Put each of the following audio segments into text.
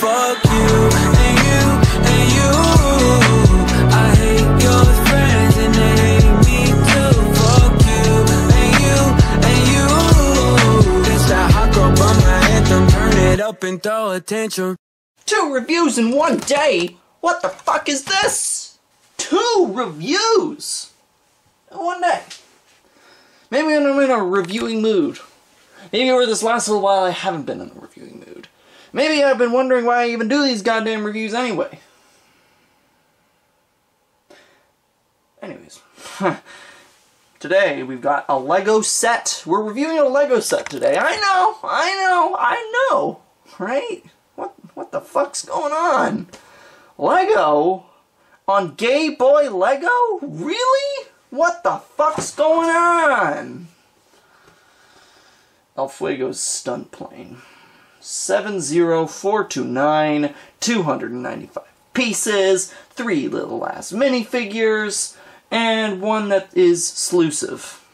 fuck you and you and you. I hate your friends and they hate me too. Fuck you and you. It's that hot girl by my anthem. Turn it up and throw attention. 2 reviews in one day? What the fuck is this? 2 reviews in one day. Maybe I'm in a reviewing mood. Maybe over this last little while I haven't been in a reviewing mood. Maybe I've been wondering why I even do these goddamn reviews anyway. Anyways. Today we've got a Lego set. We're reviewing a Lego set today. I know. Right? What the fuck's going on? Lego? On Gay Boy Lego? Really? What the fuck's going on? Fuego's stunt plane. 70429, 295 pieces, 3 little ass minifigures, and 1 that is exclusive.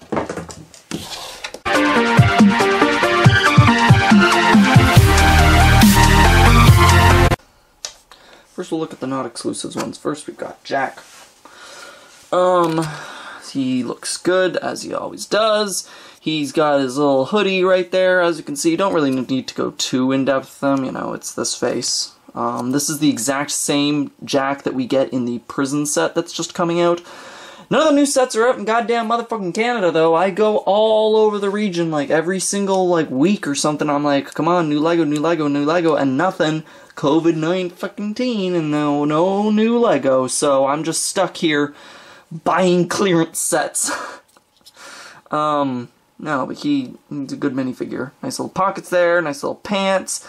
First we'll look at the not exclusives ones. First we've got Jack. He looks good, as he always does. He's got his little hoodie right there, as you can see. You don't really need to go too in-depth with them, you know, it's this face. This is the exact same Jack that we get in the prison set that's just coming out. None of the new sets are out in goddamn motherfucking Canada, though. I go all over the region, like, every single, like, week or something. I'm like, come on, new Lego, new Lego, new Lego, and nothing. COVID-19 and no new Lego, so I'm just stuck here buying clearance sets. No, but he's a good minifigure. Nice little pockets there, nice little pants,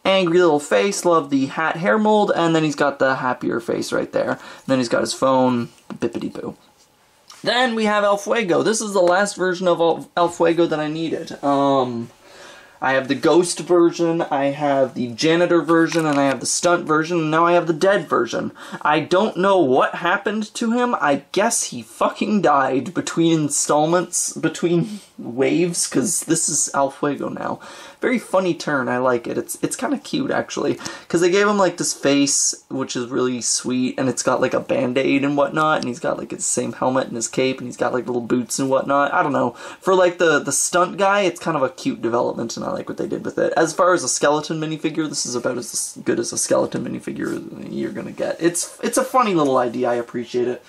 angry little face, love the hat hair mold, and then he's got the happier face right there. And then he's got his phone, bippity-boo. Then we have Fuego. This is the last version of Fuego that I needed. I have the ghost version, I have the janitor version, and I have the stunt version, and now I have the dead version. I don't know what happened to him. I guess he fucking died between installments, between waves, because this is Fuego now. Very funny turn, I like it. It's kind of cute, actually, because they gave him, like, this face, which is really sweet, and it's got, like, a band-aid and whatnot, and he's got, like, his same helmet and his cape, and he's got, like, little boots and whatnot. I don't know. For, like, the stunt guy, it's kind of a cute development, and I like what they did with it. As far as a skeleton minifigure, this is about as good as a skeleton minifigure you're gonna get. It's a funny little idea, I appreciate it.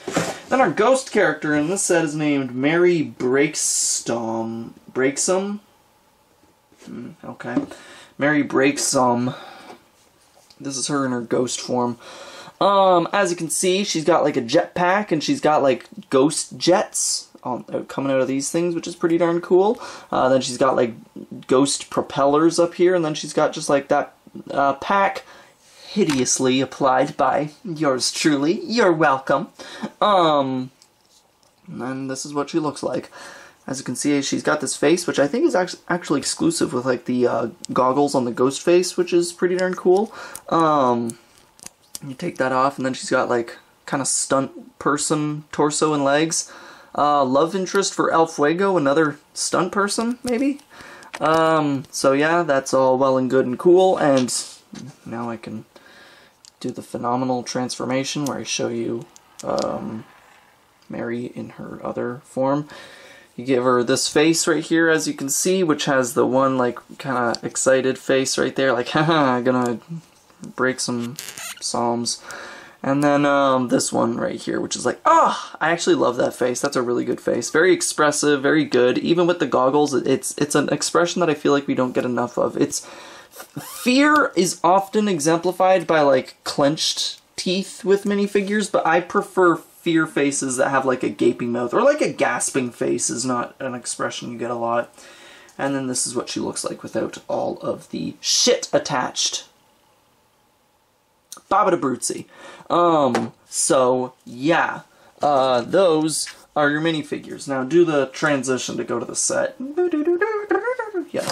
Then our ghost character in this set is named Mary Breaksome? Okay. Mary Breaksome. This is her in her ghost form. As you can see, she's got like a jetpack, and she's got like ghost jets coming out of these things, which is pretty darn cool. Then she's got like ghost propellers up here, and then she's got just like that pack hideously applied by yours truly. You're welcome. And then this is what she looks like. As you can see, she's got this face, which I think is actually exclusive with like the goggles on the ghost face, which is pretty darn cool. You take that off, and then she's got like kind of stunt person torso and legs. Love interest for Fuego, another stunt person, maybe? So yeah, that's all well and good and cool, and now I can do the phenomenal transformation where I show you Mary in her other form. You give her this face right here, as you can see, which has the one, like, kind of excited face right there, like, haha, I'm gonna break some psalms. And then this one right here, which is like, oh, I actually love that face. That's a really good face. Very expressive, very good. Even with the goggles, it's an expression that I feel like we don't get enough of. Fear is often exemplified by, like, clenched teeth with minifigures, but I prefer fear faces that have like a gaping mouth, or like a gasping face is not an expression you get a lot. And then this is what she looks like without all of the shit attached. Baba da Brutzi. So yeah, those are your minifigures. Now do the transition to go to the set. Yeah.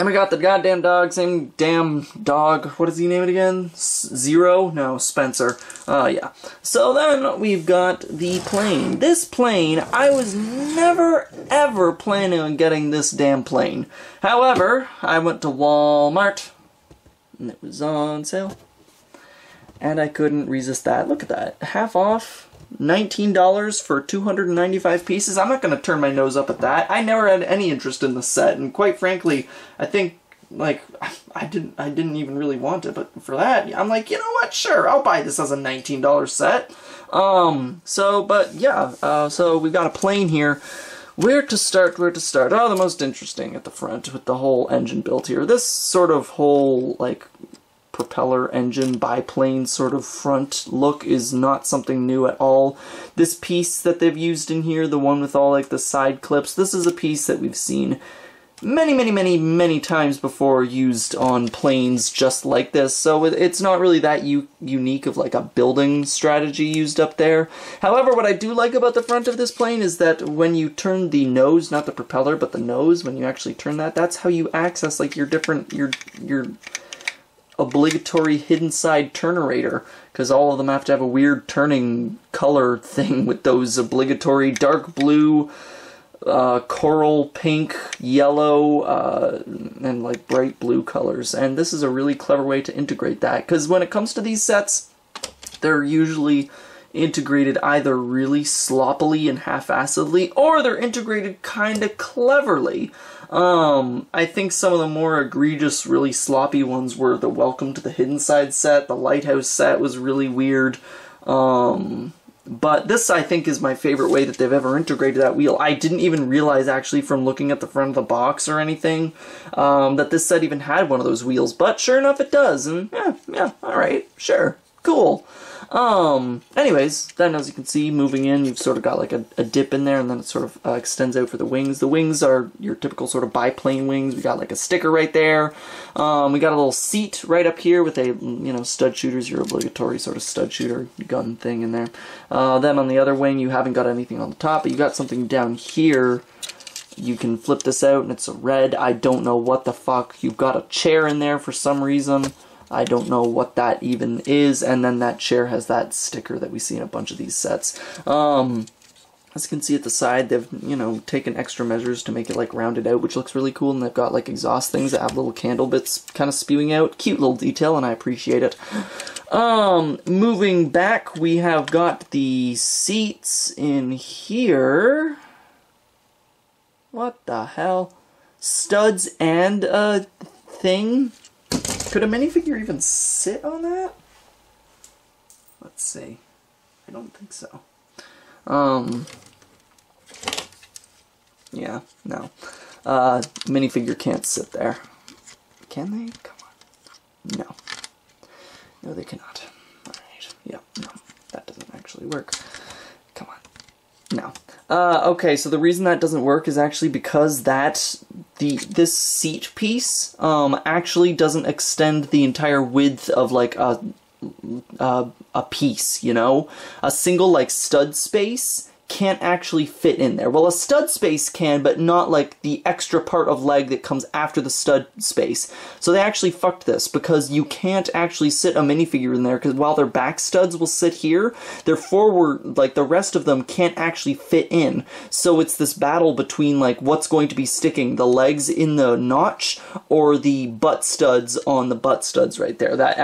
And we got the goddamn dog, same damn dog. What is he named again? Zero? No, Spencer. Yeah. So then we've got the plane. This plane, I was never ever planning on getting this damn plane. However, I went to Walmart, and it was on sale. And I couldn't resist that. Look at that. Half off. $19 for 295 pieces. I'm not going to turn my nose up at that. I never had any interest in the set, and quite frankly, I think, like, I didn't even really want it, but for that, I'm like, you know what, sure, I'll buy this as a $19 set. But yeah, so we got a plane here. Where to start? Oh, the most interesting at the front, with the whole engine built here. This sort of whole, like, propeller engine biplane sort of front look is not something new at all. This piece that they've used in here, the one with all like the side clips, this is a piece that we've seen many times before used on planes just like this, so it's not really that unique of like a building strategy used up there. However, what I do like about the front of this plane is that when you turn the nose, not the propeller, but the nose, when you actually turn that, that's how you access like your different, your obligatory hidden side turnerator, because all of them have to have a weird turning color thing with those obligatory dark blue, coral pink, yellow, and like bright blue colors. And this is a really clever way to integrate that, because when it comes to these sets, they're usually integrated either really sloppily and half-assedly, or they're integrated kinda cleverly. I think some of the more egregious, really sloppy ones were the Welcome to the Hidden Side set, the Lighthouse set was really weird, but this, I think, is my favorite way that they've ever integrated that wheel. I didn't even realize, actually, from looking at the front of the box or anything, that this set even had one of those wheels, but sure enough it does, and yeah, alright, sure, cool. Anyways, then as you can see, moving in, you've sort of got like a dip in there, and then it sort of extends out for the wings. The wings are your typical sort of biplane wings. We got like a sticker right there. We got a little seat right up here with a, you know, stud shooters, your obligatory sort of stud shooter gun thing in there. Then on the other wing, you haven't got anything on the top, but you got something down here. You can flip this out, and it's a red. I don't know what the fuck. You've got a chair in there for some reason. I don't know what that even is, and then that chair has that sticker that we see in a bunch of these sets. As you can see at the side, they've, you know, taken extra measures to make it, like, rounded out, which looks really cool, and they've got, like, exhaust things that have little candle bits kind of spewing out. Cute little detail, and I appreciate it. Moving back, we have got the seats in here. What the hell? Studs and a thing? Could a minifigure even sit on that? Let's see. I don't think so. Yeah, no. Minifigure can't sit there. Can they? Come on. No. No, they cannot. Alright. Yep, no. That doesn't actually work. Come on. No. Okay, so the reason that doesn't work is actually because this seat piece actually doesn't extend the entire width of like a piece, you know? A single like stud space can't actually fit in there. Well, a stud space can, but not like the extra part of leg that comes after the stud space. So they actually fucked this, because you can't actually sit a minifigure in there, because while their back studs will sit here, their forward, like the rest of them can't actually fit in. So it's this battle between like what's going to be sticking, the legs in the notch or the butt studs on the butt studs right there. That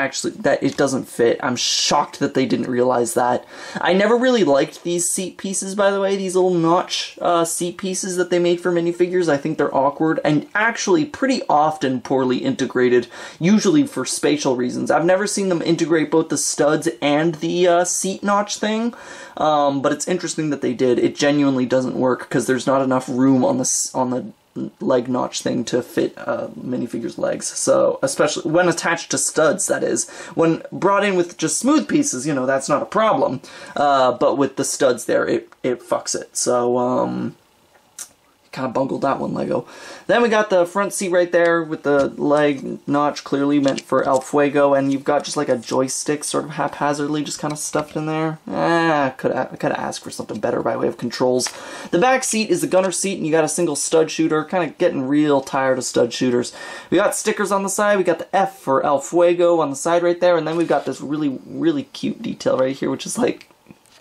it doesn't fit. I'm shocked that they didn't realize that. I never really liked these seat pieces, by the way, these little notch seat pieces that they made for minifigures. I think they're awkward and actually pretty often poorly integrated, usually for spatial reasons. I've never seen them integrate both the studs and the seat notch thing, but it's interesting that they did. It genuinely doesn't work because there's not enough room on the leg notch thing to fit minifigure's legs. So, especially when attached to studs, that is. When brought in with just smooth pieces, you know, that's not a problem. But with the studs there, it fucks it. So, kind of bungled that one, Lego. Then we got the front seat right there with the leg notch clearly meant for El Fuego, and you've got just like a joystick sort of haphazardly just kind of stuffed in there. I could have asked for something better by way of controls. The back seat is the gunner seat, and you got a single stud shooter. Kind of getting real tired of stud shooters. We got stickers on the side. We got the F for El Fuego on the side right there, and then we've got this really, really cute detail right here, which is like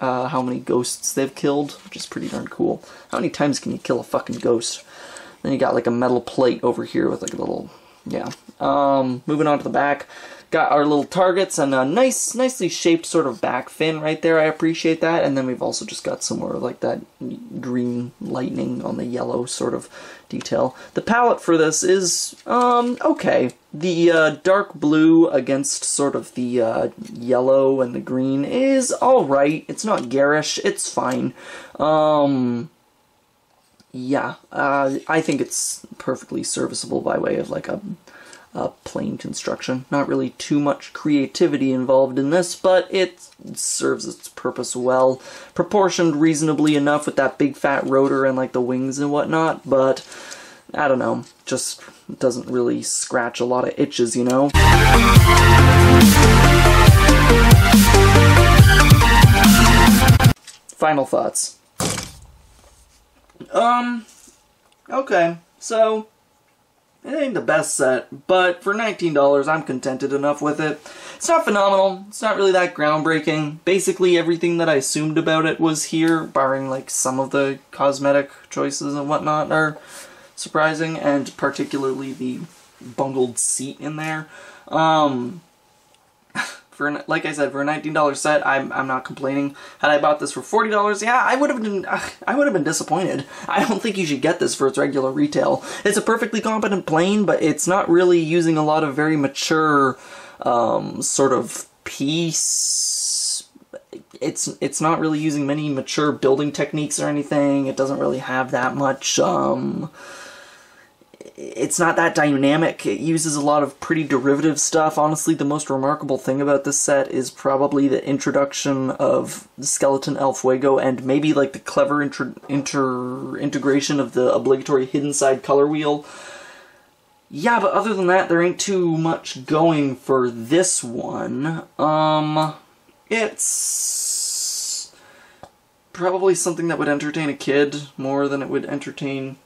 how many ghosts they've killed, which is pretty darn cool. How many times can you kill a fucking ghost? Then you got like a metal plate over here with like a little, yeah. Moving on to the back, got our little targets and a nicely shaped sort of back fin right there. I appreciate that. And then we've also just got some more like that green lightning on the yellow sort of detail. The palette for this is, okay. The dark blue against sort of the yellow and the green is alright. It's not garish. It's fine. Yeah, I think it's perfectly serviceable by way of like a plain construction. Not really too much creativity involved in this, but it serves its purpose well. Proportioned reasonably enough with that big fat rotor and like the wings and whatnot, but I don't know, just doesn't really scratch a lot of itches, you know? Final thoughts. Okay, so it ain't the best set, but for $19, I'm contented enough with it. It's not phenomenal, it's not really that groundbreaking. Basically everything that I assumed about it was here, barring like some of the cosmetic choices and whatnot are surprising, and particularly the bungled seat in there. Like I said, for a $19 set, I'm not complaining. Had I bought this for $40, yeah, I would have been disappointed. I don't think you should get this for its regular retail. It's a perfectly competent plane, but it's not really using a lot of very mature sort of piece. It's not really using many mature building techniques or anything. It doesn't really have that much it's not that dynamic. It uses a lot of pretty derivative stuff. Honestly, the most remarkable thing about this set is probably the introduction of the skeleton El Fuego and maybe like the clever integration of the obligatory hidden side color wheel. Yeah, but other than that, there ain't too much going for this one. It's probably something that would entertain a kid more than it would entertain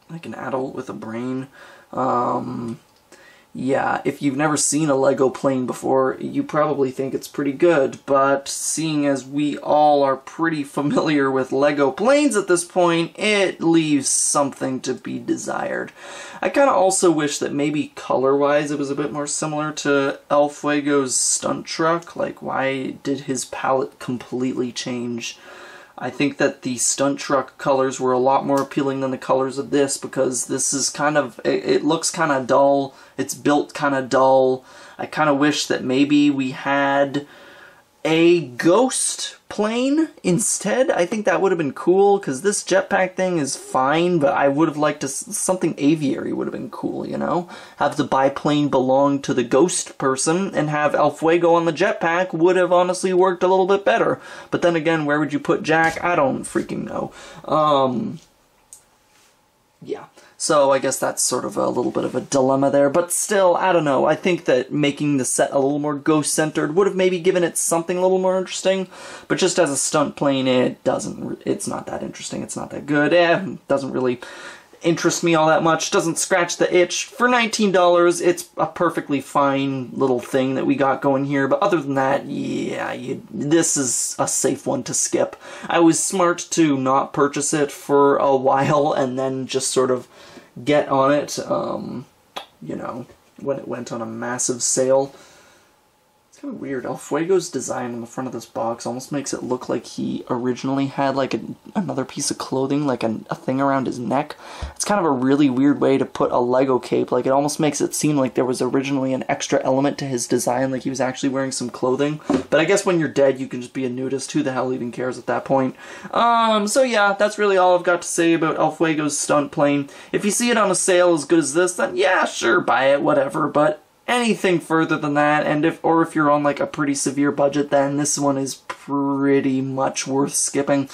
like an adult with a brain. Yeah, if you've never seen a Lego plane before, you probably think it's pretty good, but seeing as we all are pretty familiar with Lego planes at this point, it leaves something to be desired. I kind of also wish that maybe color-wise it was a bit more similar to El Fuego's stunt truck. Like, why did his palette completely change? I think that the stunt truck colors were a lot more appealing than the colors of this, because this is kind of, it looks kind of dull, it's built kind of dull. I kind of wish that maybe we had a ghost plane instead. I think that would have been cool, because this jetpack thing is fine, but I would have liked to, something aviary would have been cool, you know? Have the biplane belong to the ghost person, and have El Fuego on the jetpack would have honestly worked a little bit better. But then again, where would you put Jack? I don't freaking know. Yeah. So I guess that's sort of a little bit of a dilemma there, but still, I don't know. I think that making the set a little more ghost-centered would have maybe given it something a little more interesting, but just as a stunt plane, it's not that interesting, it's not that good. It doesn't really interest me all that much, doesn't scratch the itch. For $19, it's a perfectly fine little thing that we got going here, but other than that, yeah, this is a safe one to skip. I was smart to not purchase it for a while and then just sort of get on it, you know, when it went on a massive sale. It's kind of weird. El Fuego's design on the front of this box almost makes it look like he originally had like another piece of clothing, like a thing around his neck. It's kind of a really weird way to put a Lego cape. Like, it almost makes it seem like there was originally an extra element to his design, like he was actually wearing some clothing. But I guess when you're dead, you can just be a nudist. Who the hell even cares at that point? So yeah, that's really all I've got to say about El Fuego's stunt plane. If you see it on a sale as good as this, then yeah, sure, buy it, whatever, but anything further than that, and if you're on like a pretty severe budget, then this one is pretty much worth skipping.